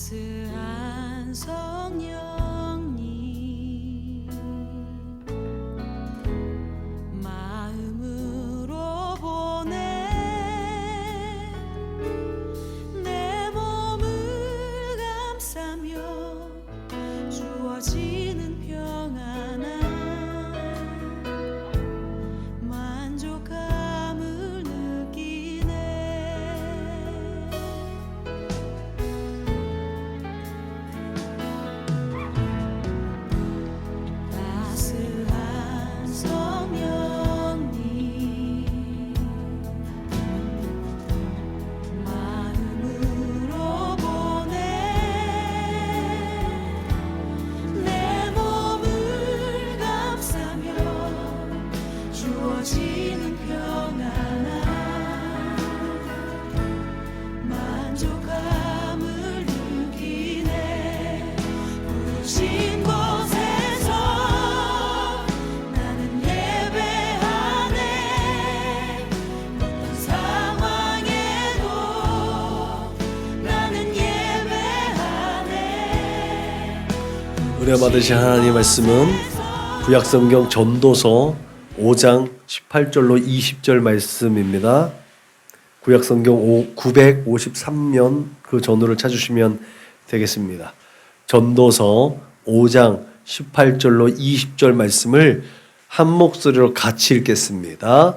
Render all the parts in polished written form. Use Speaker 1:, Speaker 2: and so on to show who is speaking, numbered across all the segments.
Speaker 1: 따스한 성령님 마음으로 보내 내 몸을 감싸며 주어지는 평안한 만족감을 느끼네. 따스한 성령님 마음으로 보내 내 몸을 감싸며 주어지는 평안한 만족감을 느끼네. 부르신 곳에서 나는 예배하네. 어떤 상황에도 나는 예배하네.
Speaker 2: 은혜 받으신 하나님의 말씀은 구약성경 전도서 5장 18절로 20절 말씀입니다. 구약성경 953면 그 전후를 찾으시면 되겠습니다. 전도서 5장 18절로 20절 말씀을 한 목소리로 같이 읽겠습니다.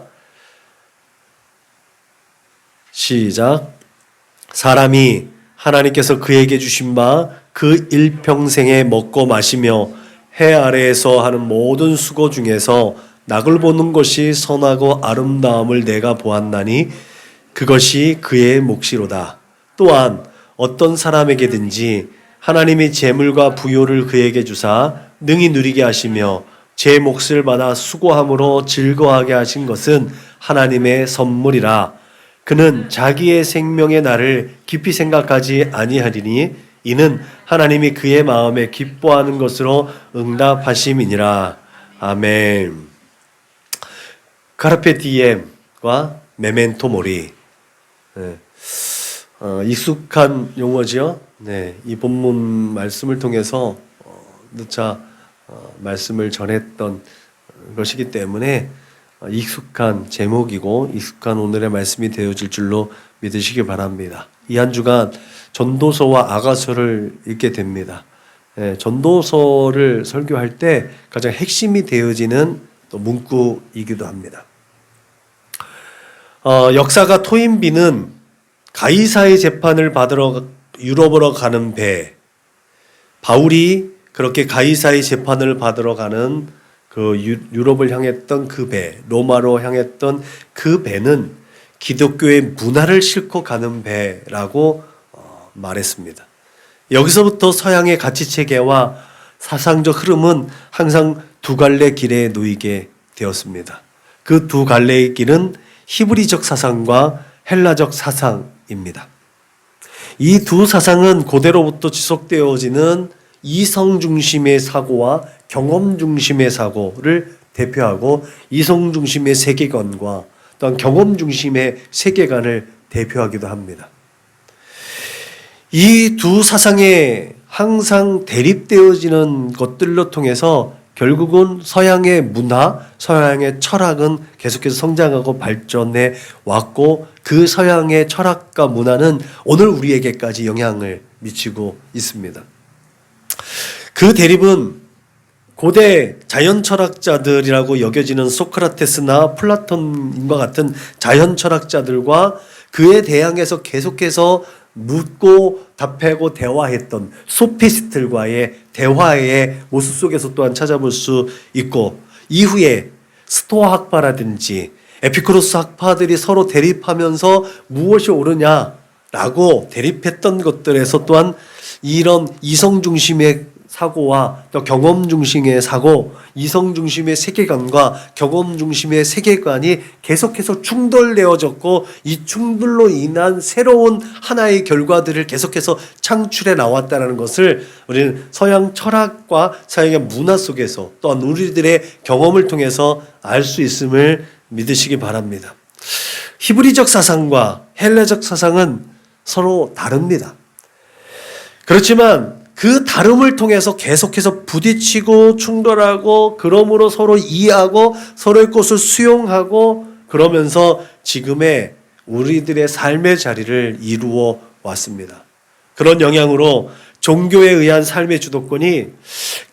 Speaker 2: 시작. 사람이 하나님께서 그에게 주신 바 그 일평생에 먹고 마시며 해 아래에서 하는 모든 수고 중에서 낙을 보는 것이 선하고 아름다움을 내가 보았나니 그것이 그의 몫이로다. 또한 어떤 사람에게든지 하나님이 재물과 부요를 그에게 주사 능히 누리게 하시며 제 몫을 받아 수고함으로 즐거워하게 하신 것은 하나님의 선물이라. 그는 자기의 생명의 날을 깊이 생각하지 아니하리니 이는 하나님이 그의 마음에 기뻐하는 것으로 응답하심이니라. 아멘. 카르페 디엠과 메멘토 모리. 익숙한 용어지요. 네, 이 본문 말씀을 통해서 누차 말씀을 전했던 것이기 때문에 익숙한 제목이고 익숙한 오늘의 말씀이 되어질 줄로 믿으시기 바랍니다. 이 한 주간 전도서와 아가서를 읽게 됩니다. 전도서를 설교할 때 가장 핵심이 되어지는 또 문구이기도 합니다. 역사가 토인비는 가이사의 재판을 받으러 유럽으로 가는 배, 바울이 그렇게 가이사의 재판을 받으러 가는 그 유럽을 향했던 그 배, 로마로 향했던 그 배는 기독교의 문화를 싣고 가는 배라고 말했습니다. 여기서부터 서양의 가치체계와 사상적 흐름은 항상 두 갈래 길에 놓이게 되었습니다. 그 두 갈래의 길은 히브리적 사상과 헬라적 사상입니다. 이 두 사상은 고대로부터 지속되어지는 이성 중심의 사고와 경험 중심의 사고를 대표하고 이성 중심의 세계관과 또한 경험 중심의 세계관을 대표하기도 합니다. 이 두 사상에 항상 대립되어지는 것들로 통해서 결국은 서양의 문화, 서양의 철학은 계속해서 성장하고 발전해 왔고 그 서양의 철학과 문화는 오늘 우리에게까지 영향을 미치고 있습니다. 그 대립은 고대 자연 철학자들이라고 여겨지는 소크라테스나 플라톤과 같은 자연 철학자들과 그에 대항해서 계속해서 묻고 답하고 대화했던 소피스트들과의 대화의 모습 속에서 또한 찾아볼 수 있고, 이후에 스토아 학파라든지 에피쿠로스 학파들이 서로 대립하면서 무엇이 옳으냐라고 대립했던 것들에서 또한 이런 이성 중심의 사고와 또 경험 중심의 사고, 이성 중심의 세계관과 경험 중심의 세계관이 계속해서 충돌되어졌고, 이 충돌로 인한 새로운 하나의 결과들을 계속해서 창출해 나왔다는 것을 우리는 서양 철학과 서양의 문화 속에서 또한 우리들의 경험을 통해서 알 수 있음을 믿으시기 바랍니다. 히브리적 사상과 헬레적 사상은 서로 다릅니다. 그렇지만 그 다름을 통해서 계속해서 부딪히고 충돌하고 그러므로 서로 이해하고 서로의 것을 수용하고 그러면서 지금의 우리들의 삶의 자리를 이루어 왔습니다. 그런 영향으로 종교에 의한 삶의 주도권이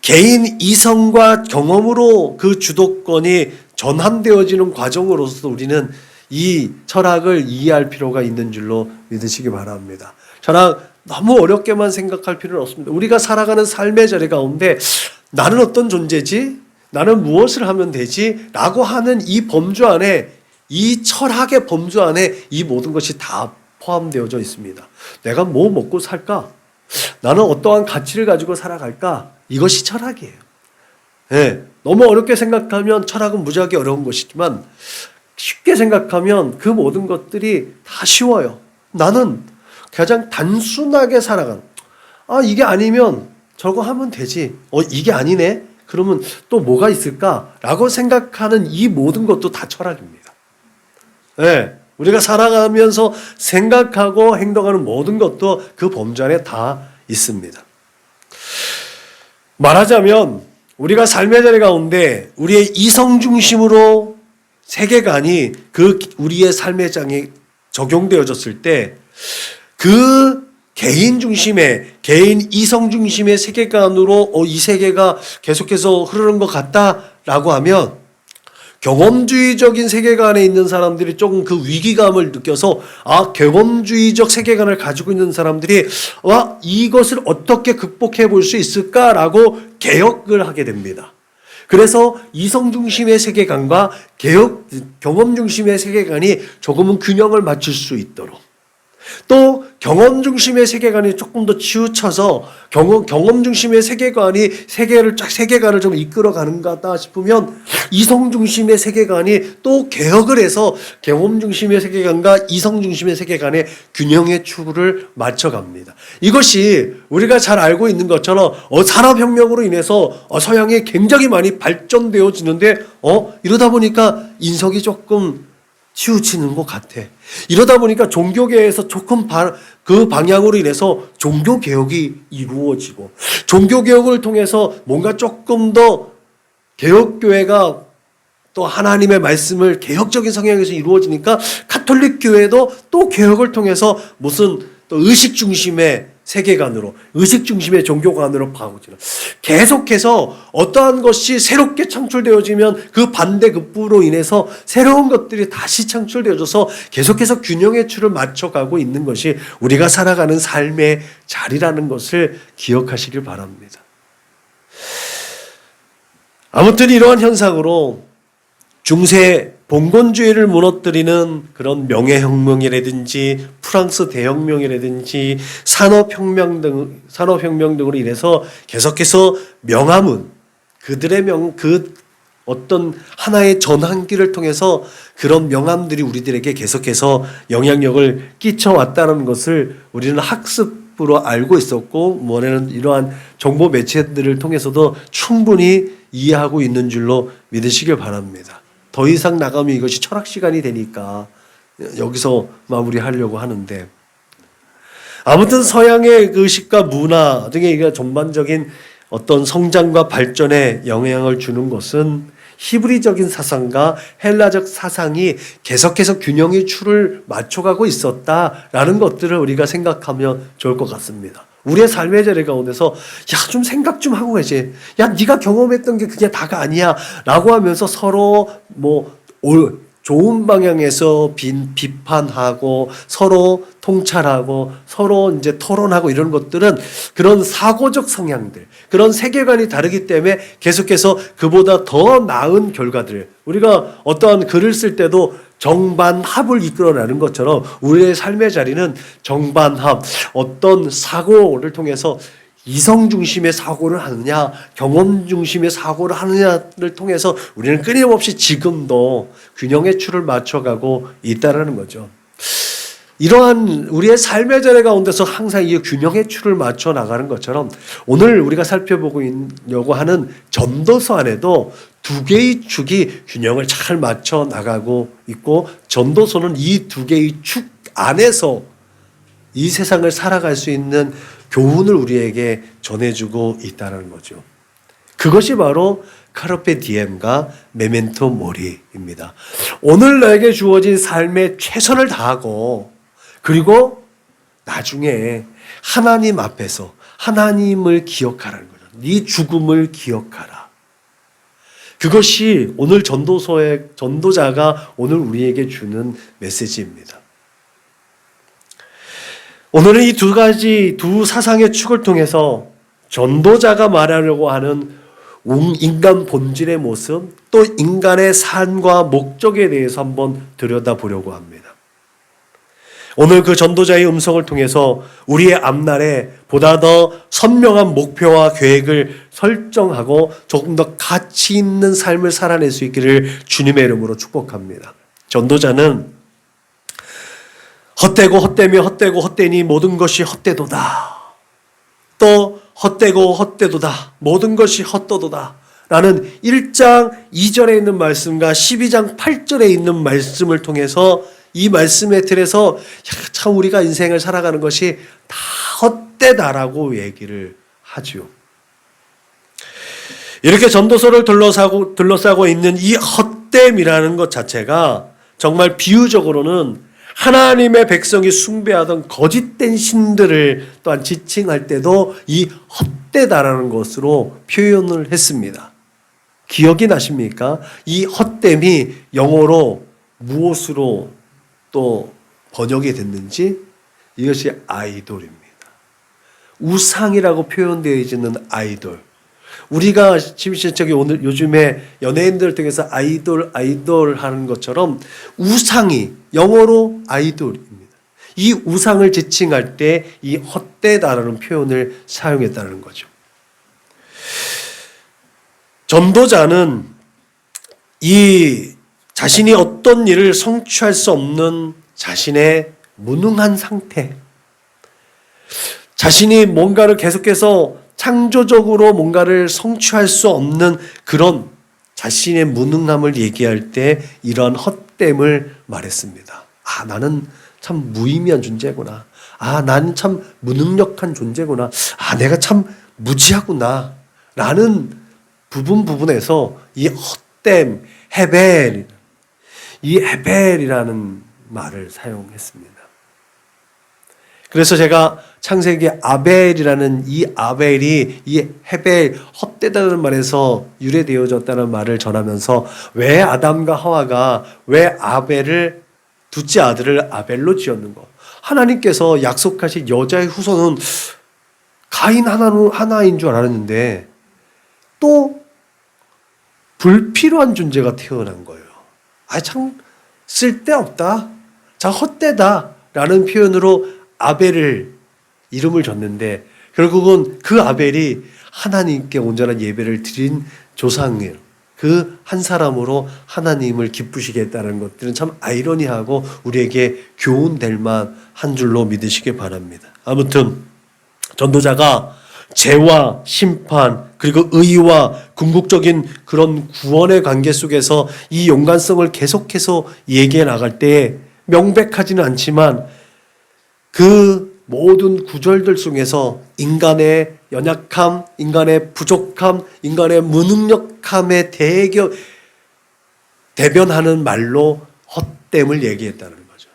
Speaker 2: 개인 이성과 경험으로 그 주도권이 전환되어지는 과정으로서 우리는 이 철학을 이해할 필요가 있는 줄로 믿으시기 바랍니다. 철학 너무 어렵게만 생각할 필요는 없습니다. 우리가 살아가는 삶의 자리 가운데 나는 어떤 존재지? 나는 무엇을 하면 되지? 라고 하는 이 범주 안에, 이 철학의 범주 안에 이 모든 것이 다 포함되어져 있습니다. 내가 뭐 먹고 살까? 나는 어떠한 가치를 가지고 살아갈까? 이것이 철학이에요. 네, 너무 어렵게 생각하면 철학은 무지하게 어려운 것이지만 쉽게 생각하면 그 모든 것들이 다 쉬워요. 나는 가장 단순하게 살아가는, 이게 아니면 저거 하면 되지. 이게 아니네? 그러면 또 뭐가 있을까? 라고 생각하는 이 모든 것도 다 철학입니다. 네, 우리가 살아가면서 생각하고 행동하는 모든 것도 그 범주 안에 다 있습니다. 말하자면 우리가 삶의 자리 가운데 우리의 이성 중심으로 세계관이 그 우리의 삶의 장에 적용되어졌을 때 그 개인 중심의, 개인 이성 중심의 세계관으로 이 세계가 계속해서 흐르는 것 같다라고 하면 경험주의적인 세계관에 있는 사람들이 조금 그 위기감을 느껴서 경험주의적 세계관을 가지고 있는 사람들이 이것을 어떻게 극복해 볼 수 있을까라고 개혁을 하게 됩니다. 그래서 이성 중심의 세계관과 경험 중심의 세계관이 조금은 균형을 맞출 수 있도록, 또 경험 중심의 세계관이 조금 더 치우쳐서 경험 중심의 세계관이 세계관을 좀 이끌어가는가 싶으면 이성 중심의 세계관이 또 개혁을 해서 경험 중심의 세계관과 이성 중심의 세계관의 균형의 추구를 맞춰갑니다. 이것이 우리가 잘 알고 있는 것처럼 산업혁명으로 인해서 서양이 굉장히 많이 발전되어지는데 이러다 보니까 인석이 조금 치우치는 것 같아. 이러다 보니까 종교계에서 조금 그 방향으로 인해서 종교개혁이 이루어지고, 종교개혁을 통해서 뭔가 조금 더 개혁교회가 또 하나님의 말씀을 개혁적인 성향에서 이루어지니까 가톨릭 교회도 또 개혁을 통해서 무슨 또 의식 중심의 세계관으로, 의식 중심의 종교관으로 파고지는, 계속해서 어떠한 것이 새롭게 창출되어지면 그 반대급부로 인해서 새로운 것들이 다시 창출되어져서 계속해서 균형의 추를 맞춰가고 있는 것이 우리가 살아가는 삶의 자리라는 것을 기억하시길 바랍니다. 아무튼 이러한 현상으로 중세 봉건주의를 무너뜨리는 그런 명예혁명이라든지 프랑스 대혁명이라든지 산업혁명 등으로 인해서 계속해서 명함은 그들의 그 어떤 하나의 전환기를 통해서 그런 명함들이 우리들에게 계속해서 영향력을 끼쳐왔다는 것을 우리는 학습으로 알고 있었고, 뭐냐면 이러한 정보 매체들을 통해서도 충분히 이해하고 있는 줄로 믿으시길 바랍니다. 더 이상 나가면 이것이 철학 시간이 되니까 여기서 마무리하려고 하는데, 아무튼 서양의 의식과 문화 등의 전반적인 어떤 성장과 발전에 영향을 주는 것은 히브리적인 사상과 헬라적 사상이 계속해서 균형의 추를 맞춰가고 있었다라는 것들을 우리가 생각하면 좋을 것 같습니다. 우리의 삶의 자리 가운데서 좀 생각 좀 하고 계시. 네가 경험했던 게 그게 다가 아니야 라고 하면서 서로 좋은 방향에서 비판하고 서로 통찰하고 서로 이제 토론하고 이런 것들은 그런 사고적 성향들, 그런 세계관이 다르기 때문에 계속해서 그보다 더 나은 결과들, 우리가 어떠한 글을 쓸 때도 정반합을 이끌어내는 것처럼 우리의 삶의 자리는 정반합, 어떤 사고를 통해서 이성 중심의 사고를 하느냐, 경험 중심의 사고를 하느냐를 통해서 우리는 끊임없이 지금도 균형의 추를 맞춰가고 있다는 거죠. 이러한 우리의 삶의 자리 가운데서 항상 이 균형의 추를 맞춰 나가는 것처럼 오늘 우리가 살펴보려고 하는 전도서 안에도 두 개의 축이 균형을 잘 맞춰 나가고 있고, 전도서는 이 두 개의 축 안에서 이 세상을 살아갈 수 있는 교훈을 우리에게 전해주고 있다는 거죠. 그것이 바로 카르페 디엠과 메멘토 모리입니다. 오늘 나에게 주어진 삶에 최선을 다하고 그리고 나중에 하나님 앞에서 하나님을 기억하라는 거죠. 네 죽음을 기억하라. 그것이 오늘 전도자가 오늘 우리에게 주는 메시지입니다. 오늘은 이 두 사상의 축을 통해서 전도자가 말하려고 하는 인간 본질의 모습, 또 인간의 삶과 목적에 대해서 한번 들여다보려고 합니다. 오늘 그 전도자의 음성을 통해서 우리의 앞날에 보다 더 선명한 목표와 계획을 설정하고 조금 더 가치 있는 삶을 살아낼 수 있기를 주님의 이름으로 축복합니다. 전도자는 헛되고 헛되며 헛되고 헛되니 모든 것이 헛되도다. 또 헛되고 헛되도다. 모든 것이 헛되도다. 라는 1장 2절에 있는 말씀과 12장 8절에 있는 말씀을 통해서 이 말씀의 틀에서 참 우리가 인생을 살아가는 것이 다 헛되다라고 얘기를 하죠. 이렇게 전도서를 둘러싸고 있는 이 헛됨이라는 것 자체가 정말 비유적으로는 하나님의 백성이 숭배하던 거짓된 신들을 또한 지칭할 때도 이 헛되다라는 것으로 표현을 했습니다. 기억이 나십니까? 이 헛됨이 영어로 무엇으로 또 번역이 됐는지 이것이 아이돌입니다. 우상이라고 표현되어 있는 아이돌. 우리가 저기 오늘 요즘에 연예인들 통해서 아이돌 하는 것처럼 우상이 영어로 아이돌입니다. 이 우상을 지칭할 때 이 헛되다라는 표현을 사용했다는 거죠. 전도자는 이 자신이 어떤 일을 성취할 수 없는 자신의 무능한 상태, 자신이 뭔가를 계속해서 창조적으로 뭔가를 성취할 수 없는 그런 자신의 무능함을 얘기할 때 이러한 헛됨을 말했습니다. 아, 나는 참 무의미한 존재구나. 아, 나는 참 무능력한 존재구나. 아, 내가 참 무지하구나. 라는 부분에서 이 헛됨, 헤벨, 이 헤벨이라는 말을 사용했습니다. 그래서 제가 창세기 아벨이라는 이 아벨이 이 헤벨, 헛되다는 말에서 유래되어졌다는 말을 전하면서 왜 아담과 하와가 왜 아벨을 둘째 아들을 아벨로 지었는가? 하나님께서 약속하신 여자의 후손은 가인 하나인 줄 알았는데 또 불필요한 존재가 태어난 거예요. 아, 참 쓸데없다. 자, 헛되다. 라는 표현으로 아벨을 이름을 줬는데 결국은 그 아벨이 하나님께 온전한 예배를 드린 조상이에요. 그 한 사람으로 하나님을 기쁘시게 했다는 것들은 참 아이러니하고 우리에게 교훈될 만한 줄로 믿으시기 바랍니다. 아무튼 전도자가 죄와 심판 그리고 의와 궁극적인 그런 구원의 관계 속에서 이 연관성을 계속해서 얘기해 나갈 때 명백하지는 않지만 그 모든 구절들 속에서 인간의 연약함, 인간의 부족함, 인간의 무능력함에 대변하는 말로 헛됨을 얘기했다는 거죠.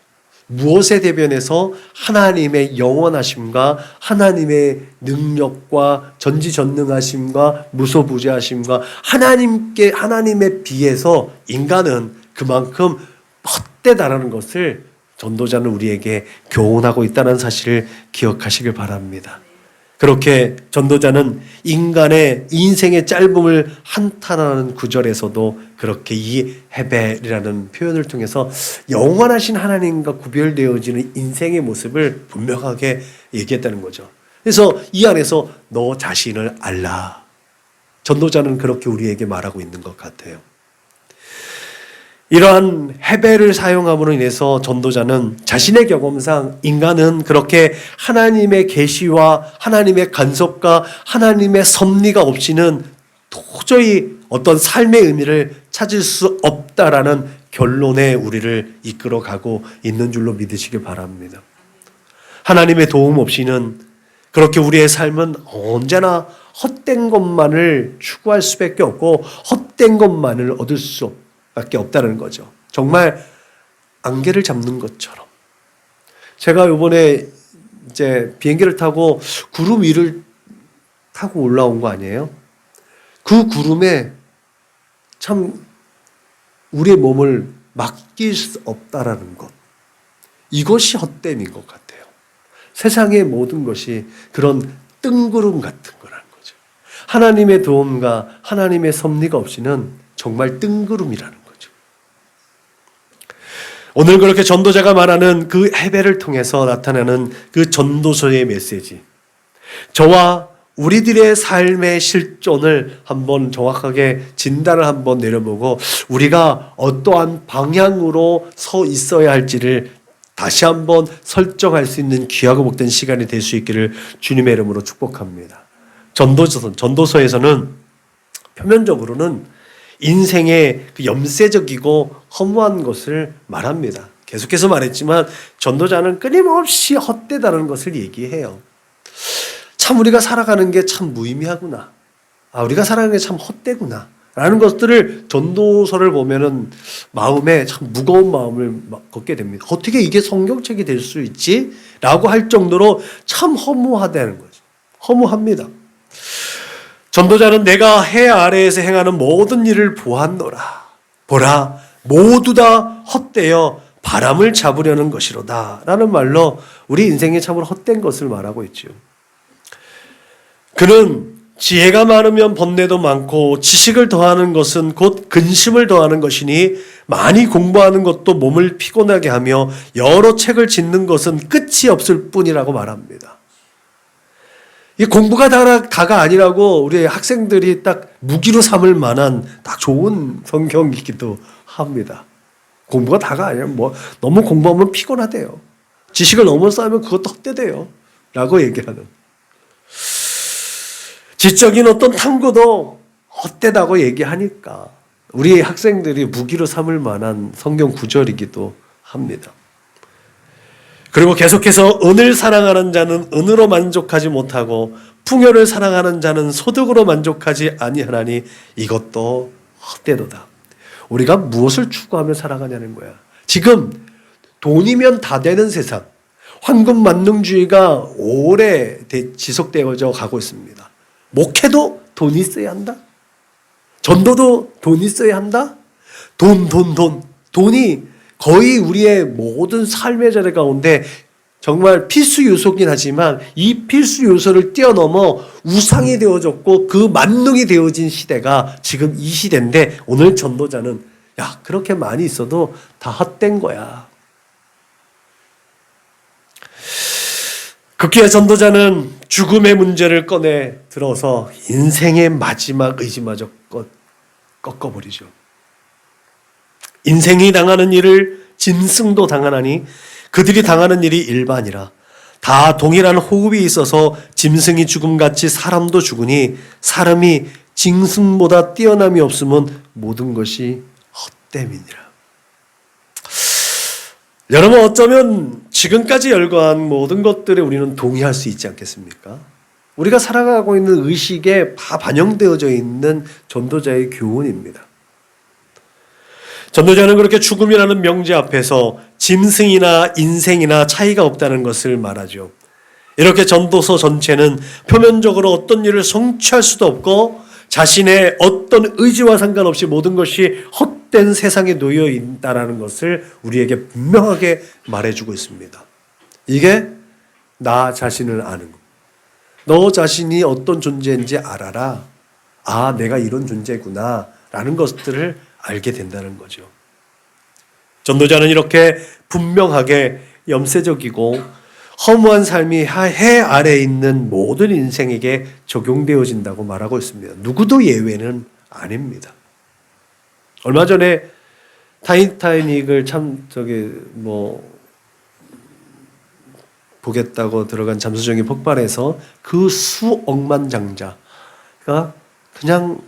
Speaker 2: 무엇에 대변해서 하나님의 영원하심과 하나님의 능력과 전지전능하심과 무소부재하심과 하나님에 비해서 인간은 그만큼 헛되다라는 것을 전도자는 우리에게 교훈하고 있다는 사실을 기억하시길 바랍니다. 그렇게 전도자는 인간의 인생의 짧음을 한탄하는 구절에서도 그렇게 이 헤벨이라는 표현을 통해서 영원하신 하나님과 구별되어지는 인생의 모습을 분명하게 얘기했다는 거죠. 그래서 이 안에서 너 자신을 알라. 전도자는 그렇게 우리에게 말하고 있는 것 같아요. 이러한 헤벨을 사용함으로 인해서 전도자는 자신의 경험상 인간은 그렇게 하나님의 계시와 하나님의 간섭과 하나님의 섭리가 없이는 도저히 어떤 삶의 의미를 찾을 수 없다라는 결론에 우리를 이끌어가고 있는 줄로 믿으시기 바랍니다. 하나님의 도움 없이는 그렇게 우리의 삶은 언제나 헛된 것만을 추구할 수밖에 없고 헛된 것만을 얻을 수밖에 없다는 거죠. 정말 안개를 잡는 것처럼. 제가 이번에 이제 비행기를 타고 구름 위를 타고 올라온 거 아니에요? 그 구름에 참 우리의 몸을 맡길 수 없다라는 것. 이것이 헛됨인 것 같아요. 세상의 모든 것이 그런 뜬구름 같은 거라는 거죠. 하나님의 도움과 하나님의 섭리가 없이는 정말 뜬구름이라는 거죠. 오늘 그렇게 전도자가 말하는 그 해배를 통해서 나타나는 그 전도서의 메시지. 저와 우리들의 삶의 실존을 한번 정확하게 진단을 한번 내려보고 우리가 어떠한 방향으로 서 있어야 할지를 다시 한번 설정할 수 있는 귀하고 복된 시간이 될 수 있기를 주님의 이름으로 축복합니다. 전도서에서는 표면적으로는 인생의 그 염세적이고 허무한 것을 말합니다. 계속해서 말했지만 전도자는 끊임없이 헛되다는 것을 얘기해요. 참 우리가 살아가는 게 참 무의미하구나. 우리가 살아가는 게 참 헛되구나. 라는 것들을 전도서를 보면은 마음에 참 무거운 마음을 갖게 됩니다. 어떻게 이게 성경책이 될 수 있지? 라고 할 정도로 참 허무하다는 거죠. 허무합니다. 전도자는 내가 해 아래에서 행하는 모든 일을 보았노라. 보라, 모두 다 헛되어 바람을 잡으려는 것이로다. 라는 말로 우리 인생에 참으로 헛된 것을 말하고 있죠. 그는 지혜가 많으면 번뇌도 많고 지식을 더하는 것은 곧 근심을 더하는 것이니 많이 공부하는 것도 몸을 피곤하게 하며 여러 책을 짓는 것은 끝이 없을 뿐이라고 말합니다. 이 공부가 다가 아니라고 우리 학생들이 딱 무기로 삼을 만한 딱 좋은 성경이기도 합니다. 공부가 다가 아니라 너무 공부하면 피곤하대요. 지식을 너무 쌓으면 그것도 헛되대요. 라고 얘기하는. 지적인 어떤 탐구도 헛되다고 얘기하니까 우리 학생들이 무기로 삼을 만한 성경 구절이기도 합니다. 그리고 계속해서 은을 사랑하는 자는 은으로 만족하지 못하고 풍요를 사랑하는 자는 소득으로 만족하지 아니하나니 이것도 헛되도다. 우리가 무엇을 추구하며 살아가냐는 거야. 지금 돈이면 다 되는 세상, 황금만능주의가 오래 지속되어져 가고 있습니다. 목회도 돈이 있어야 한다. 전도도 돈이 있어야 한다. 돈이 거의 우리의 모든 삶의 자리 가운데 정말 필수 요소긴 하지만 이 필수 요소를 뛰어넘어 우상이 되어졌고 그 만능이 되어진 시대가 지금 이 시대인데 오늘 전도자는 그렇게 많이 있어도 다 헛된 거야. 급기야 전도자는 죽음의 문제를 꺼내 들어서 인생의 마지막 의지마저 꺾어버리죠. 인생이 당하는 일을 짐승도 당하나니 그들이 당하는 일이 일반이라. 다 동일한 호흡이 있어서 짐승이 죽음같이 사람도 죽으니 사람이 짐승보다 뛰어남이 없으면 모든 것이 헛됨이니라. 여러분 어쩌면 지금까지 열거한 모든 것들에 우리는 동의할 수 있지 않겠습니까? 우리가 살아가고 있는 의식에 다 반영되어져 있는 전도자의 교훈입니다. 전도자는 그렇게 죽음이라는 명제 앞에서 짐승이나 인생이나 차이가 없다는 것을 말하죠. 이렇게 전도서 전체는 표면적으로 어떤 일을 성취할 수도 없고 자신의 어떤 의지와 상관없이 모든 것이 헛된 세상에 놓여 있다는 것을 우리에게 분명하게 말해주고 있습니다. 이게 나 자신을 아는 것. 너 자신이 어떤 존재인지 알아라. 내가 이런 존재구나 라는 것들을 알게 된다는 거죠. 전도자는 이렇게 분명하게 염세적이고 허무한 삶이 해 아래에 있는 모든 인생에게 적용되어진다고 말하고 있습니다. 누구도 예외는 아닙니다. 얼마 전에 타이타닉을 보겠다고 들어간 잠수정이 폭발해서 그 수억만 장자가 그냥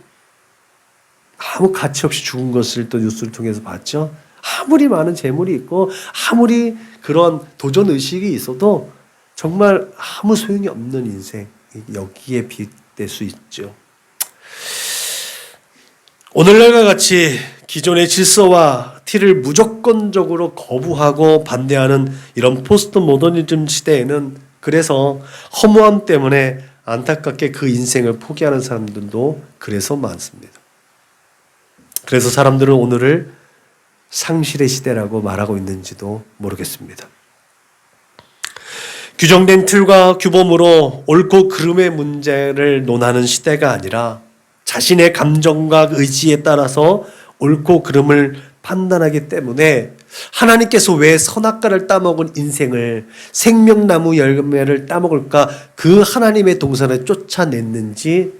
Speaker 2: 아무 가치 없이 죽은 것을 또 뉴스를 통해서 봤죠. 아무리 많은 재물이 있고 아무리 그런 도전 의식이 있어도 정말 아무 소용이 없는 인생, 여기에 빗댈 수 있죠. 오늘날과 같이 기존의 질서와 틀을 무조건적으로 거부하고 반대하는 이런 포스트 모더니즘 시대에는 그래서 허무함 때문에 안타깝게 그 인생을 포기하는 사람들도 그래서 많습니다. 그래서 사람들은 오늘을 상실의 시대라고 말하고 있는지도 모르겠습니다. 규정된 틀과 규범으로 옳고 그름의 문제를 논하는 시대가 아니라 자신의 감정과 의지에 따라서 옳고 그름을 판단하기 때문에 하나님께서 왜 선악과를 따먹은 인생을 생명나무 열매를 따먹을까 그 하나님의 동산을 쫓아냈는지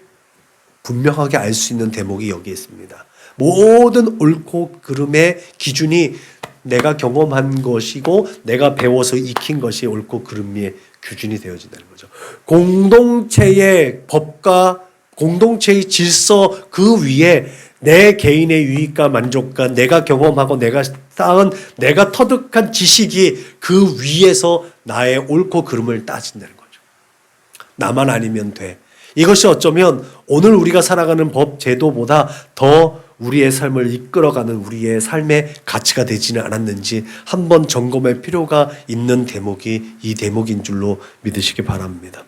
Speaker 2: 분명하게 알 수 있는 대목이 여기 있습니다. 모든 옳고 그름의 기준이 내가 경험한 것이고 내가 배워서 익힌 것이 옳고 그름의 기준이 되어진다는 거죠. 공동체의 법과 공동체의 질서 그 위에 내 개인의 유익과 만족과 내가 경험하고 내가 쌓은 내가 터득한 지식이 그 위에서 나의 옳고 그름을 따진다는 거죠. 나만 아니면 돼. 이것이 어쩌면 오늘 우리가 살아가는 법 제도보다 더 우리의 삶을 이끌어가는 우리의 삶의 가치가 되지는 않았는지 한번 점검할 필요가 있는 대목이 이 대목인 줄로 믿으시기 바랍니다.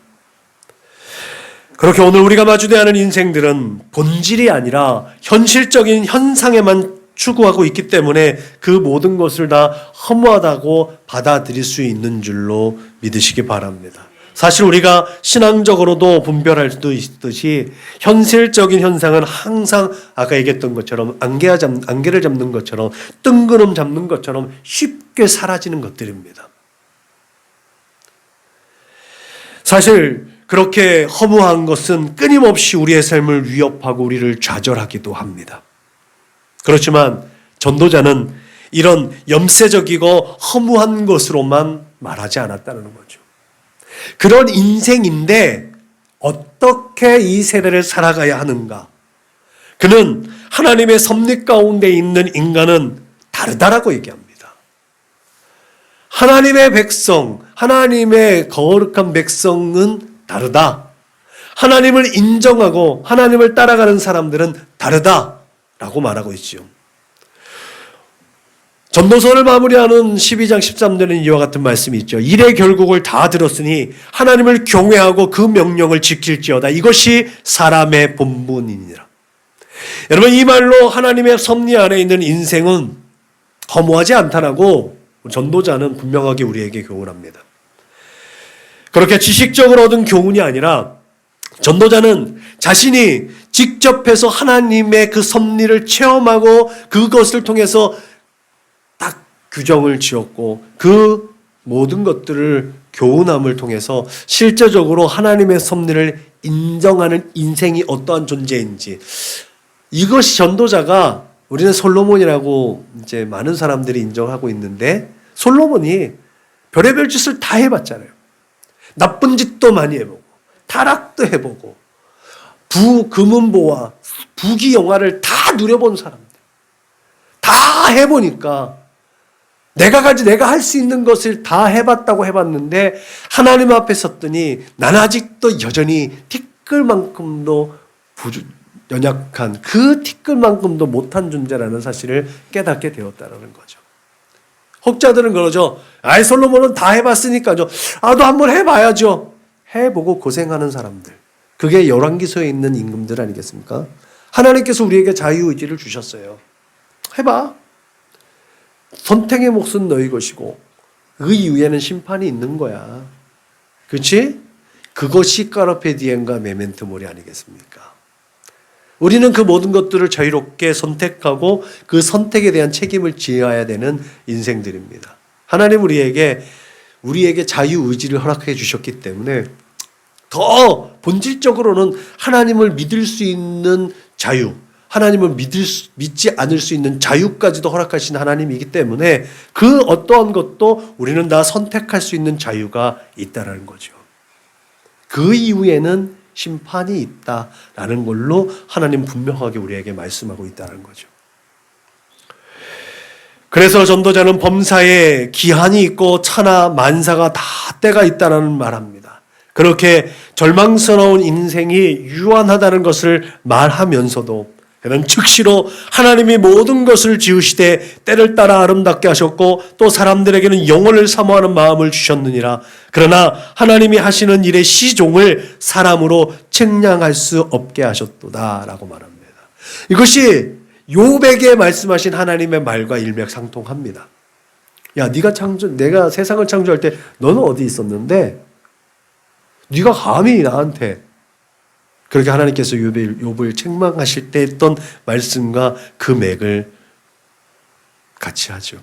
Speaker 2: 그렇게 오늘 우리가 마주대야 하는 인생들은 본질이 아니라 현실적인 현상에만 추구하고 있기 때문에 그 모든 것을 다 허무하다고 받아들일 수 있는 줄로 믿으시기 바랍니다. 사실 우리가 신앙적으로도 분별할 수도 있듯이 현실적인 현상은 항상 아까 얘기했던 것처럼 안개를 잡는 것처럼 뜬구름 잡는 것처럼 쉽게 사라지는 것들입니다. 사실 그렇게 허무한 것은 끊임없이 우리의 삶을 위협하고 우리를 좌절하기도 합니다. 그렇지만 전도자는 이런 염세적이고 허무한 것으로만 말하지 않았다는 거죠. 그런 인생인데 어떻게 이 세대를 살아가야 하는가? 그는 하나님의 섭리 가운데 있는 인간은 다르다라고 얘기합니다. 하나님의 백성, 하나님의 거룩한 백성은 다르다. 하나님을 인정하고 하나님을 따라가는 사람들은 다르다라고 말하고 있죠. 전도서를 마무리하는 12장 13절에는 이와 같은 말씀이 있죠. 일의 결국을 다 들었으니 하나님을 경외하고 그 명령을 지킬지어다. 이것이 사람의 본분이니라. 여러분 이 말로 하나님의 섭리 안에 있는 인생은 허무하지 않다라고 전도자는 분명하게 우리에게 교훈합니다. 그렇게 지식적으로 얻은 교훈이 아니라 전도자는 자신이 직접 해서 하나님의 그 섭리를 체험하고 그것을 통해서 딱 규정을 지었고 그 모든 것들을 교훈함을 통해서 실제적으로 하나님의 섭리를 인정하는 인생이 어떠한 존재인지 이것이 전도자가 우리는 솔로몬이라고 이제 많은 사람들이 인정하고 있는데 솔로몬이 별의별 짓을 다 해봤잖아요. 나쁜 짓도 많이 해보고 타락도 해보고 금은보와 부귀영화를 다 누려본 사람들 다 해보니까 내가 할 수 있는 것을 다 해봤다고 해봤는데 하나님 앞에 섰더니 나는 아직도 여전히 티끌만큼도 연약한 그 티끌만큼도 못한 존재라는 사실을 깨닫게 되었다는 거죠. 혹자들은 그러죠. 아이 솔로몬은 다 해봤으니까요. 또 한번 해봐야죠. 해보고 고생하는 사람들. 그게 열왕기서에 있는 임금들 아니겠습니까? 하나님께서 우리에게 자유의지를 주셨어요. 해봐. 선택의 몫은 너희 것이고 그 이후에는 심판이 있는 거야. 그렇지? 그것이 까르페 디엠과 메멘토 모리 아니겠습니까? 우리는 그 모든 것들을 자유롭게 선택하고 그 선택에 대한 책임을 지어야 되는 인생들입니다. 하나님 우리에게 자유의지를 허락해 주셨기 때문에 더 본질적으로는 하나님을 믿을 수 있는 자유, 하나님을 믿지 않을 수 있는 자유까지도 허락하신 하나님이기 때문에 그 어떠한 것도 우리는 다 선택할 수 있는 자유가 있다는 거죠. 그 이후에는 심판이 있다라는 걸로 하나님 분명하게 우리에게 말씀하고 있다는 거죠. 그래서 전도자는 범사에 기한이 있고 차나 만사가 다 때가 있다는 말합니다. 그렇게 절망스러운 인생이 유한하다는 것을 말하면서도 그는 즉시로 하나님이 모든 것을 지으시되 때를 따라 아름답게 하셨고 또 사람들에게는 영혼을 사모하는 마음을 주셨느니라. 그러나 하나님이 하시는 일의 시종을 사람으로 측량할 수 없게 하셨도다 라고 말합니다. 이것이 욥에게 말씀하신 하나님의 말과 일맥상통합니다. 야, 내가 세상을 창조할 때 너는 어디 있었는데 네가 감히 나한테 그렇게 하나님께서 욥을 책망하실 때 했던 말씀과 그 맥을 같이 하죠.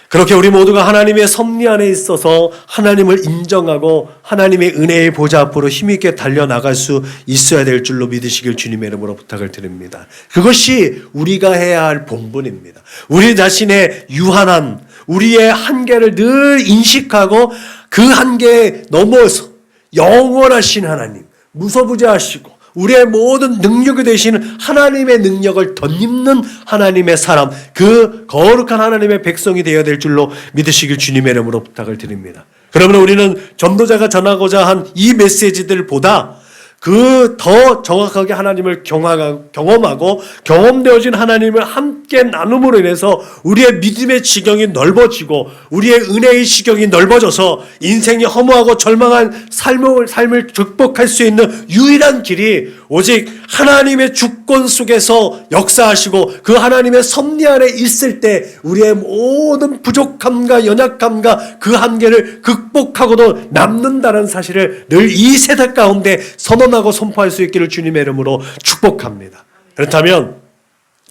Speaker 2: 그렇게 우리 모두가 하나님의 섭리 안에 있어서 하나님을 인정하고 하나님의 은혜의 보좌 앞으로 힘있게 달려나갈 수 있어야 될 줄로 믿으시길 주님의 이름으로 부탁을 드립니다. 그것이 우리가 해야 할 본분입니다. 우리 자신의 유한한 우리의 한계를 늘 인식하고 그 한계에 넘어서 영원하신 하나님, 무소부재하시고 우리의 모든 능력이 되시는 하나님의 능력을 덧입는 하나님의 사람, 그 거룩한 하나님의 백성이 되어야 될 줄로 믿으시길 주님의 이름으로 부탁을 드립니다. 그러면 우리는 전도자가 전하고자 한 이 메시지들보다 그 더 정확하게 하나님을 경험하고 경험되어진 하나님을 함께 나눔으로 인해서 우리의 믿음의 지경이 넓어지고 우리의 은혜의 지경이 넓어져서 인생이 허무하고 절망한 삶을 극복할 수 있는 유일한 길이 오직 하나님의 주권 속에서 역사하시고 그 하나님의 섭리 안에 있을 때 우리의 모든 부족함과 연약함과 그 한계를 극복하고도 남는다는 사실을 늘 이 세대 가운데 선언하고 선포할 수 있기를 주님의 이름으로 축복합니다. 그렇다면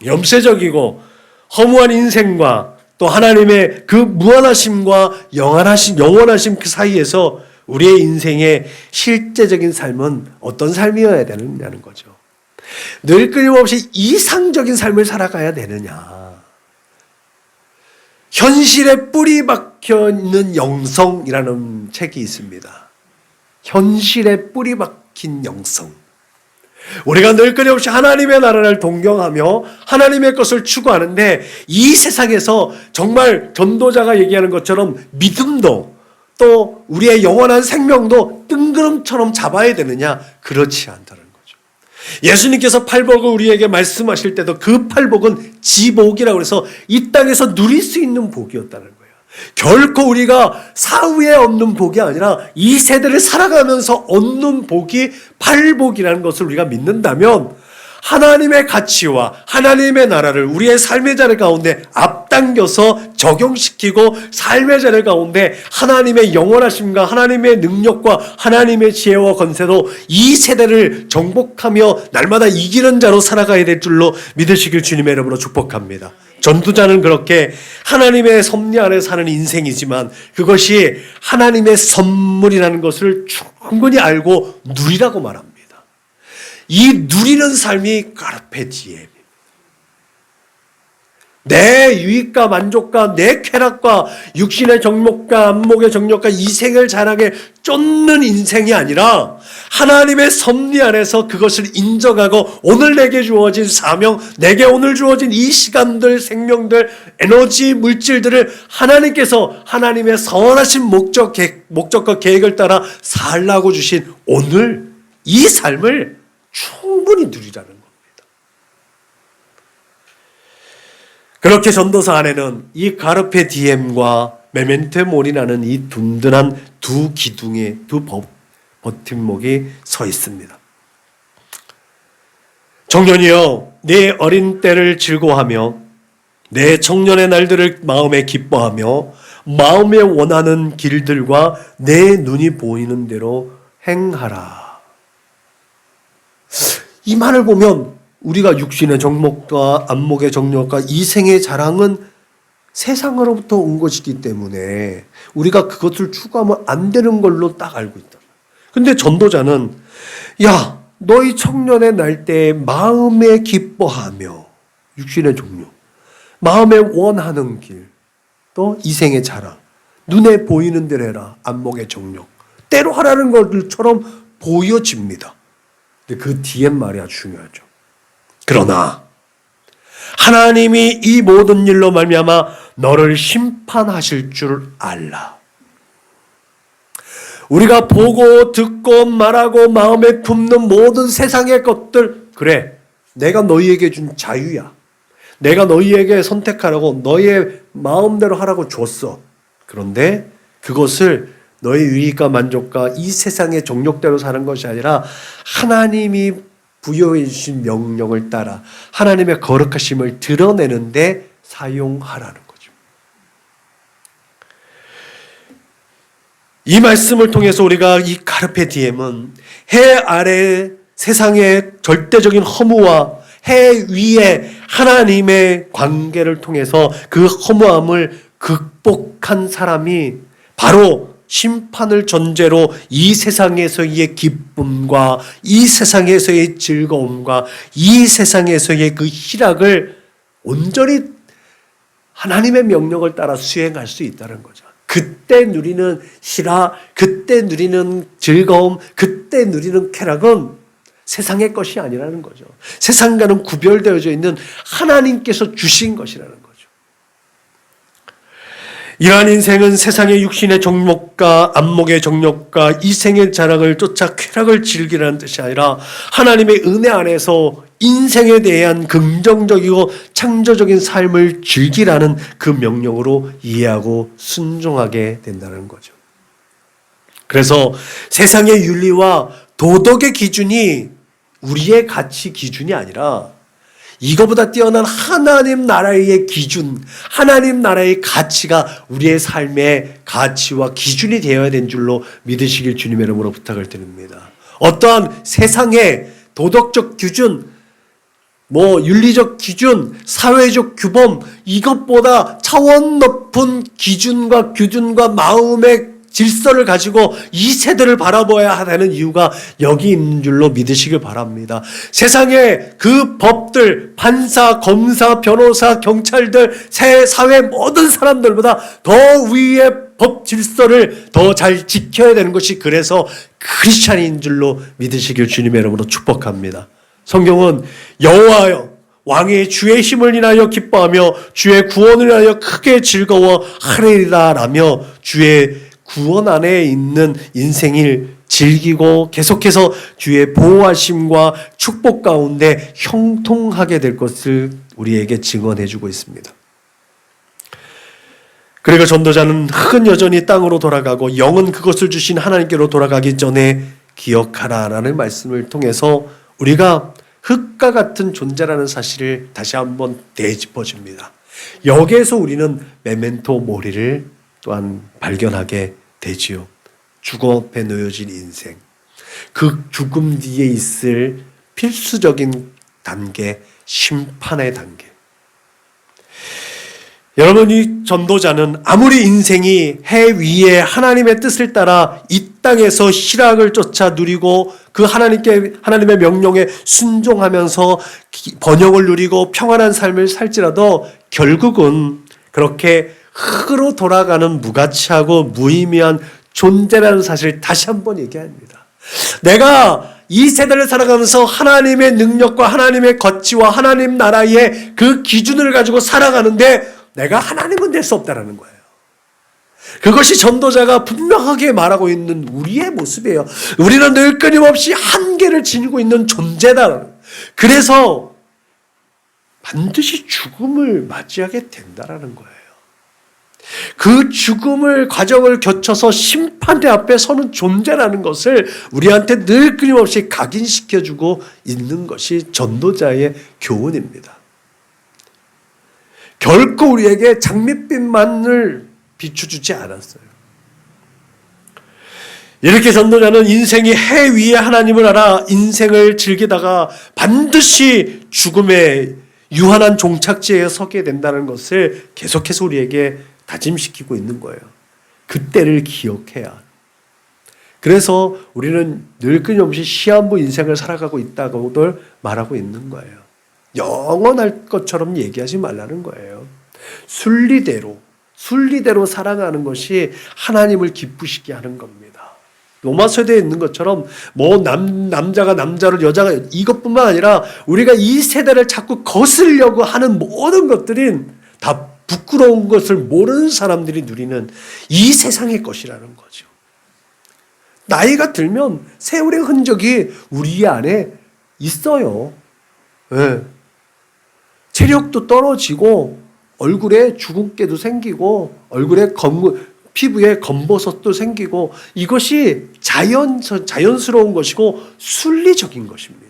Speaker 2: 염세적이고 허무한 인생과 또 하나님의 그 무한하심과 영원하심 그 사이에서 우리의 인생의 실제적인 삶은 어떤 삶이어야 되느냐는 거죠. 늘 끊임없이 이상적인 삶을 살아가야 되느냐. 현실에 뿌리 박혀 있는 영성이라는 책이 있습니다. 현실에 뿌리 박힌 영성. 우리가 늘 끊임없이 하나님의 나라를 동경하며 하나님의 것을 추구하는데 이 세상에서 정말 전도자가 얘기하는 것처럼 믿음도 또 우리의 영원한 생명도 뜬구름처럼 잡아야 되느냐? 그렇지 않다는 거죠. 예수님께서 팔복을 우리에게 말씀하실 때도 그 팔복은 지복이라고 해서 이 땅에서 누릴 수 있는 복이었다는 거예요. 결코 우리가 사후에 얻는 복이 아니라 이 세대를 살아가면서 얻는 복이 팔복이라는 것을 우리가 믿는다면 하나님의 가치와 하나님의 나라를 우리의 삶의 자리 가운데 앞당겨서 적용시키고 삶의 자리 가운데 하나님의 영원하심과 하나님의 능력과 하나님의 지혜와 권세로 이 세대를 정복하며 날마다 이기는 자로 살아가야 될 줄로 믿으시길 주님의 이름으로 축복합니다. 전도자는 그렇게 하나님의 섭리 안에 사는 인생이지만 그것이 하나님의 선물이라는 것을 충분히 알고 누리라고 말합니다. 이 누리는 삶이 카르페 디엠. 내 유익과 만족과 내 쾌락과 육신의 정욕과 안목의 정욕과 이생을 자랑에 쫓는 인생이 아니라 하나님의 섭리 안에서 그것을 인정하고 오늘 내게 주어진 사명, 내게 오늘 주어진 이 시간들, 생명들, 에너지, 물질들을 하나님께서 하나님의 선하신 목적과 계획을 따라 살라고 주신 오늘 이 삶을 충분히 누리라는 겁니다. 그렇게 전도서 안에는 이 가르페 디엠과 메멘토 모리라는 이 든든한 두 기둥의 두 버팀목이 서 있습니다. 청년이여, 내 어린 때를 즐거워하며 내 청년의 날들을 마음에 기뻐하며 마음에 원하는 길들과 내 눈이 보이는 대로 행하라. 이 말을 보면 우리가 육신의 정욕과 안목의 정욕과 이생의 자랑은 세상으로부터 온 것이기 때문에 우리가 그것을 추구하면 안 되는 걸로 딱 알고 있다. 근데 전도자는 야, 너희 청년의 날 때에 마음에 기뻐하며 육신의 정욕, 마음에 원하는 길, 또 이생의 자랑, 눈에 보이는 대로 해라. 안목의 정욕, 때로 하라는 것들처럼 보여집니다. 근데 그 뒤에 말이 아주 중요하죠. 그러나 하나님이 이 모든 일로 말미암아 너를 심판하실 줄 알라. 우리가 보고 듣고 말하고 마음에 품는 모든 세상의 것들, 그래, 내가 너희에게 준 자유야. 내가 너희에게 선택하라고, 너희의 마음대로 하라고 줬어. 그런데 그것을 너의 유익과 만족과 이 세상의 정욕대로 사는 것이 아니라 하나님이 부여해 주신 명령을 따라 하나님의 거룩하심을 드러내는데 사용하라는 거죠. 이 말씀을 통해서 우리가 이 카르페 디엠은 해 아래 세상의 절대적인 허무와 해 위에 하나님의 관계를 통해서 그 허무함을 극복한 사람이 바로 심판을 전제로 이 세상에서의 기쁨과 이 세상에서의 즐거움과 이 세상에서의 그 희락을 온전히 하나님의 명령을 따라 수행할 수 있다는 거죠. 그때 누리는 희락, 그때 누리는 즐거움, 그때 누리는 쾌락은 세상의 것이 아니라는 거죠. 세상과는 구별되어져 있는 하나님께서 주신 것이라는 거죠. 이러한 인생은 세상의 육신의 정욕과 안목의 정욕과 이생의 자랑을 쫓아 쾌락을 즐기라는 뜻이 아니라 하나님의 은혜 안에서 인생에 대한 긍정적이고 창조적인 삶을 즐기라는 그 명령으로 이해하고 순종하게 된다는 거죠. 그래서 세상의 윤리와 도덕의 기준이 우리의 가치 기준이 아니라 이거보다 뛰어난 하나님 나라의 기준, 하나님 나라의 가치가 우리의 삶의 가치와 기준이 되어야 되는 줄로 믿으시길 주님의 이름으로 부탁을 드립니다. 어떠한 세상의 도덕적 기준, 윤리적 기준, 사회적 규범, 이것보다 차원 높은 기준과 규준과 마음의 질서를 가지고 이 세대를 바라봐야 하는 이유가 여기 있는 줄로 믿으시길 바랍니다. 세상의 그 법들, 판사, 검사, 변호사, 경찰들, 사회 모든 사람들보다 더 위의 법 질서를 더 잘 지켜야 되는 것이 그래서 크리스찬인 줄로 믿으시길 주님의 이름으로 축복합니다. 성경은 여호와여 왕의 주의 힘을 인하여 기뻐하며 주의 구원을 인하여 크게 즐거워하리라 라며 주의 구원 안에 있는 인생을 즐기고 계속해서 주의 보호하심과 축복 가운데 형통하게 될 것을 우리에게 증언해 주고 있습니다. 그리고 전도자는 흙은 여전히 땅으로 돌아가고 영은 그것을 주신 하나님께로 돌아가기 전에 기억하라라는 말씀을 통해서 우리가 흙과 같은 존재라는 사실을 다시 한번 되짚어줍니다. 여기에서 우리는 메멘토 모리를 또한 발견하게 되지요. 죽음 앞에 놓여진 인생, 그 죽음 뒤에 있을 필수적인 단계, 심판의 단계. 여러분, 이 전도자는 아무리 인생이 해 위에 하나님의 뜻을 따라 이 땅에서 희락을 쫓아 누리고 그 하나님의 명령에 순종하면서 번영을 누리고 평안한 삶을 살지라도 결국은 그렇게 흙으로 돌아가는 무가치하고 무의미한 존재라는 사실을 다시 한번 얘기합니다. 내가 이 세대를 살아가면서 하나님의 능력과 하나님의 가치와 하나님 나라의 그 기준을 가지고 살아가는데 내가 하나님은 될 수 없다는 거예요. 그것이 전도자가 분명하게 말하고 있는 우리의 모습이에요. 우리는 늘 끊임없이 한계를 지니고 있는 존재다. 그래서 반드시 죽음을 맞이하게 된다는 거예요. 그 죽음을 과정을 거쳐서 심판대 앞에 서는 존재라는 것을 우리한테 늘 끊임없이 각인시켜주고 있는 것이 전도자의 교훈입니다. 결코 우리에게 장밋빛만을 비춰주지 않았어요. 이렇게 전도자는 인생이 해 위에 하나님을 알아 인생을 즐기다가 반드시 죽음의 유한한 종착지에 서게 된다는 것을 계속해서 우리에게 다짐시키고 있는 거예요. 그때를 기억해야. 그래서 우리는 늘 끊임없이 시한부 인생을 살아가고 있다고들 말하고 있는 거예요. 영원할 것처럼 얘기하지 말라는 거예요. 순리대로 살아가는 것이 하나님을 기쁘시게 하는 겁니다. 로마 서대에 있는 것처럼 뭐 남자가 남자를 여자가 이것뿐만 아니라 우리가 이 세대를 자꾸 거스르려고 하는 모든 것들이 다 부끄러운 것을 모르는 사람들이 누리는 이 세상의 것이라는 거죠. 나이가 들면 세월의 흔적이 우리 안에 있어요. 네. 체력도 떨어지고 얼굴에 주근깨도 생기고 얼굴에 피부에 검버섯도 생기고 이것이 자연스러운 것이고 순리적인 것입니다.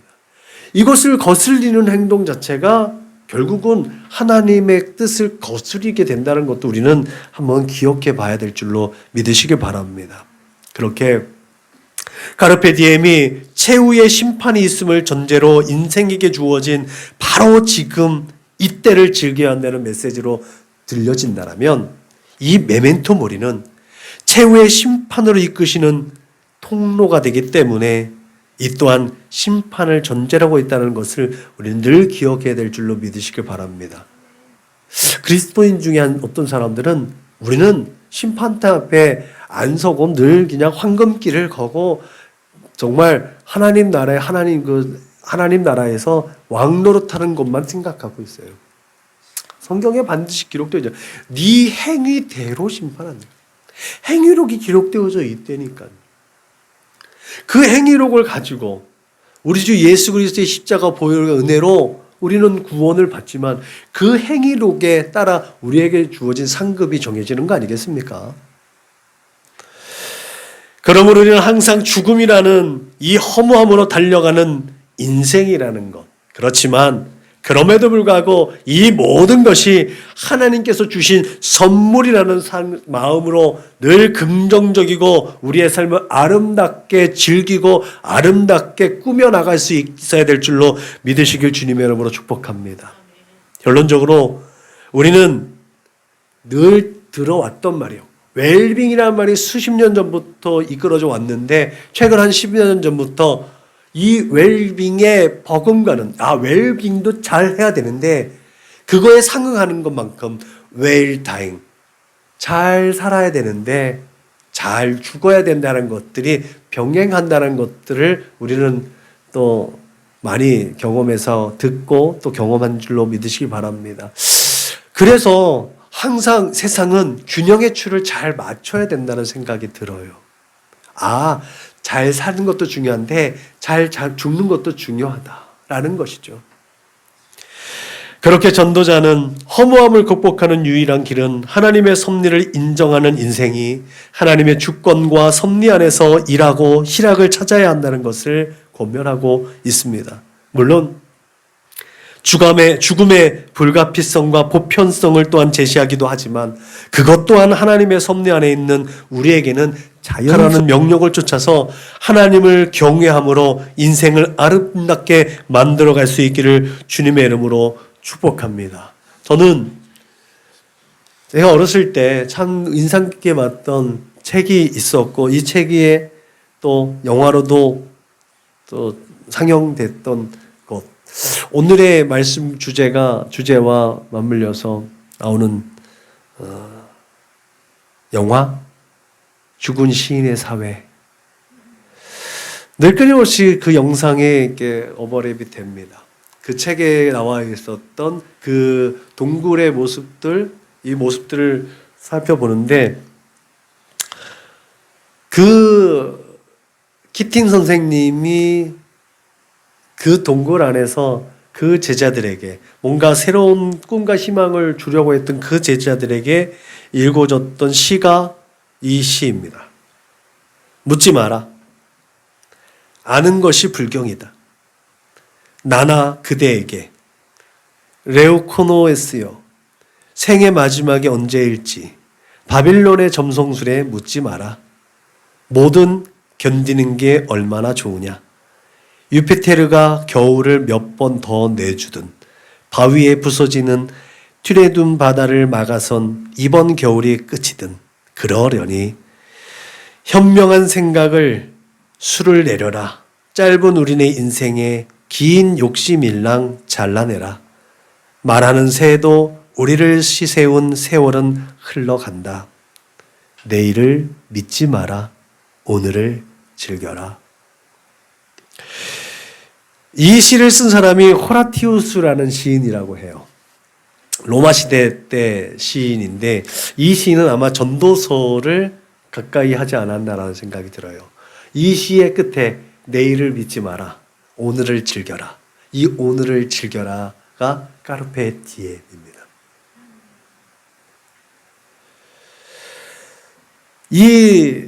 Speaker 2: 이것을 거슬리는 행동 자체가 결국은 하나님의 뜻을 거스르게 된다는 것도 우리는 한번 기억해 봐야 될 줄로 믿으시기 바랍니다. 그렇게 카르페 디엠이 최후의 심판이 있음을 전제로 인생에게 주어진 바로 지금 이때를 즐겨야 한다는 메시지로 들려진다면 이 메멘토 모리는 최후의 심판으로 이끄시는 통로가 되기 때문에 이 또한 심판을 전제라고 있다는 것을 우리는 늘 기억해야 될 줄로 믿으시길 바랍니다. 그리스도인 중에 어떤 사람들은 우리는 심판대 앞에 안 서고 늘 그냥 황금길을 거고 정말 하나님 나라에서 왕노릇하는 것만 생각하고 있어요. 성경에 반드시 기록되어 있죠. 네 행위대로 심판한다. 행위록이 기록되어져 있다니까요. 그 행위록을 가지고 우리 주 예수 그리스도의 십자가 보혈의 은혜로 우리는 구원을 받지만 그 행위록에 따라 우리에게 주어진 상급이 정해지는 거 아니겠습니까? 그러므로 우리는 항상 죽음이라는 이 허무함으로 달려가는 인생이라는 것. 그렇지만 그럼에도 불구하고 이 모든 것이 하나님께서 주신 선물이라는 마음으로 늘 긍정적이고 우리의 삶을 아름답게 즐기고 아름답게 꾸며나갈 수 있어야 될 줄로 믿으시길 주님의 이름으로 축복합니다. 결론적으로 우리는 늘 들어왔던 말이에요. 웰빙이라는 말이 수십 년 전부터 이끌어져 왔는데 최근 한 10년 전부터 이 웰빙의 버금가는 웰빙도 잘 해야 되는데 그거에 상응하는 것만큼 웰다잉 잘 살아야 되는데 잘 죽어야 된다는 것들이 병행한다는 것들을 우리는 또 많이 경험해서 듣고 또 경험한 줄로 믿으시기 바랍니다. 그래서 항상 세상은 균형의 추를 잘 맞춰야 된다는 생각이 들어요. 잘 사는 것도 중요한데 잘 죽는 것도 중요하다라는 것이죠. 그렇게 전도자는 허무함을 극복하는 유일한 길은 하나님의 섭리를 인정하는 인생이 하나님의 주권과 섭리 안에서 일하고 희락을 찾아야 한다는 것을 권면하고 있습니다. 물론 죽음의 불가피성과 보편성을 또한 제시하기도 하지만 그것 또한 하나님의 섭리 안에 있는 우리에게는 자연이라는 명령을 쫓아서 하나님을 경외함으로 인생을 아름답게 만들어갈 수 있기를 주님의 이름으로 축복합니다. 저는 제가 어렸을 때 참 인상 깊게 봤던 책이 있었고 이 책이 또 영화로도 또 상영됐던 것. 오늘의 말씀 주제와 맞물려서 나오는 영화 죽은 시인의 사회. 늘 끊임없이 그 영상에 이렇게 오버랩이 됩니다. 그 책에 나와 있었던 그 동굴의 모습들, 이 모습들을 살펴보는데 그 키팅 선생님이 그 동굴 안에서 그 제자들에게 뭔가 새로운 꿈과 희망을 주려고 했던 그 제자들에게 읽어줬던 시가 이 시입니다. 묻지 마라. 아는 것이 불경이다. 나나 그대에게 레오코노에스여 생의 마지막이 언제일지 바빌론의 점성술에 묻지 마라. 뭐든 견디는 게 얼마나 좋으냐. 유피테르가 겨울을 몇 번 더 내주든 바위에 부서지는 튀레둔 바다를 막아선 이번 겨울이 끝이든 그러려니 현명한 생각을 수를 내려라. 짧은 우리네 인생에 긴 욕심일랑 잘라내라. 말하는 새도 우리를 시세운 세월은 흘러간다. 내일을 믿지 마라. 오늘을 즐겨라. 이 시를 쓴 사람이 호라티우스라는 시인이라고 해요. 로마 시대 때 시인인데 이 시인은 아마 전도서를 가까이 하지 않았나라는 생각이 들어요. 이 시의 끝에 내일을 믿지 마라. 오늘을 즐겨라. 이 오늘을 즐겨라가 까르페 디엠입니다. 이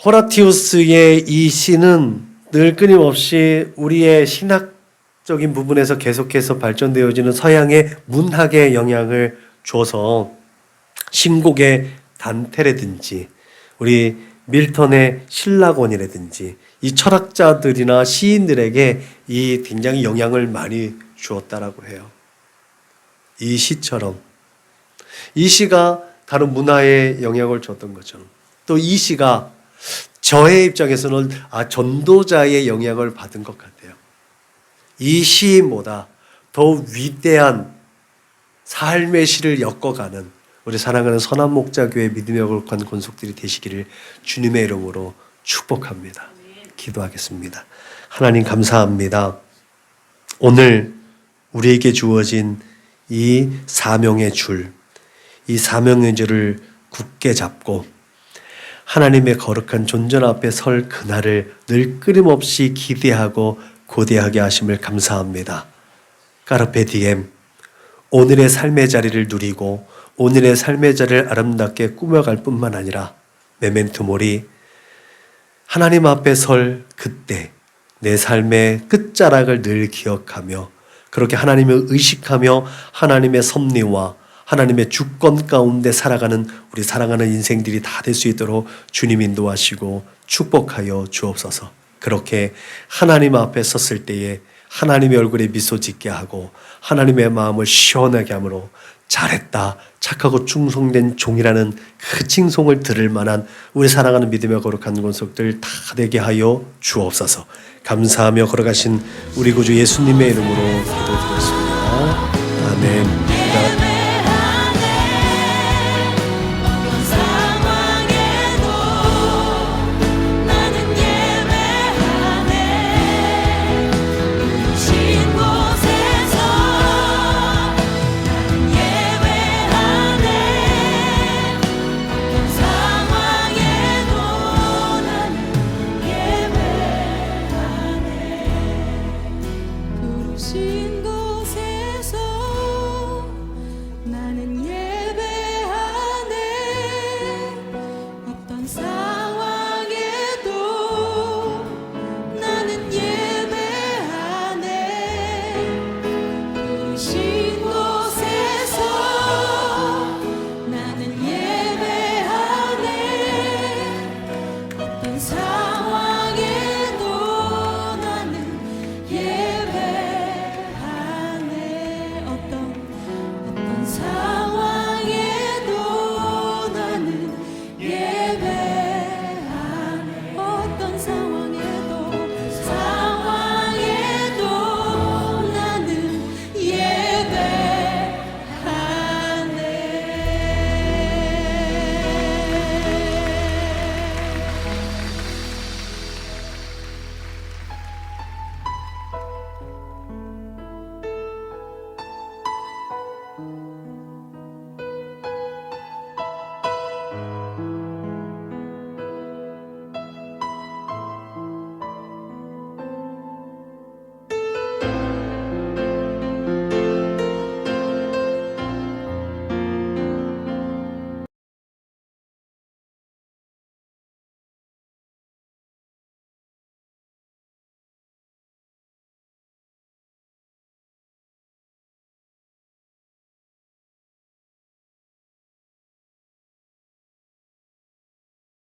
Speaker 2: 호라티우스의 이 시는 늘 끊임없이 우리의 신학적인 부분에서 계속해서 발전되어지는 서양의 문학에 영향을 줘서 신곡의 단테라든지 우리 밀턴의 신라곤이라든지 이 철학자들이나 시인들에게 이 굉장히 영향을 많이 주었다라고 해요. 이 시처럼 이 시가 다른 문화에 영향을 줬던 것처럼 또 이 시가 저의 입장에서는 전도자의 영향을 받은 것 같아요. 이 시인보다 더 위대한 삶의 시를 엮어가는 우리 사랑하는 선한목자교회 믿음의 거룩한 권속들이 되시기를 주님의 이름으로 축복합니다. 기도하겠습니다. 하나님 감사합니다. 오늘 우리에게 주어진 이 사명의 줄, 이 사명의 줄을 굳게 잡고 하나님의 거룩한 존전 앞에 설 그날을 늘 끊임없이 기대하고 고대하게 하심을 감사합니다. 까르페 디엠, 오늘의 삶의 자리를 누리고 오늘의 삶의 자리를 아름답게 꾸며갈 뿐만 아니라 메멘토 모리, 하나님 앞에 설 그때 내 삶의 끝자락을 늘 기억하며 그렇게 하나님을 의식하며 하나님의 섭리와 하나님의 주권 가운데 살아가는 우리 사랑하는 인생들이 다 될 수 있도록 주님 인도하시고 축복하여 주옵소서. 그렇게 하나님 앞에 섰을 때에 하나님의 얼굴에 미소 짓게 하고 하나님의 마음을 시원하게 함으로 잘했다, 착하고 충성된 종이라는 그 칭송을 들을 만한 우리 사랑하는 믿음의 거룩한 권속들 다 되게 하여 주옵소서. 감사하며 걸어가신 우리 구주 예수님의 이름으로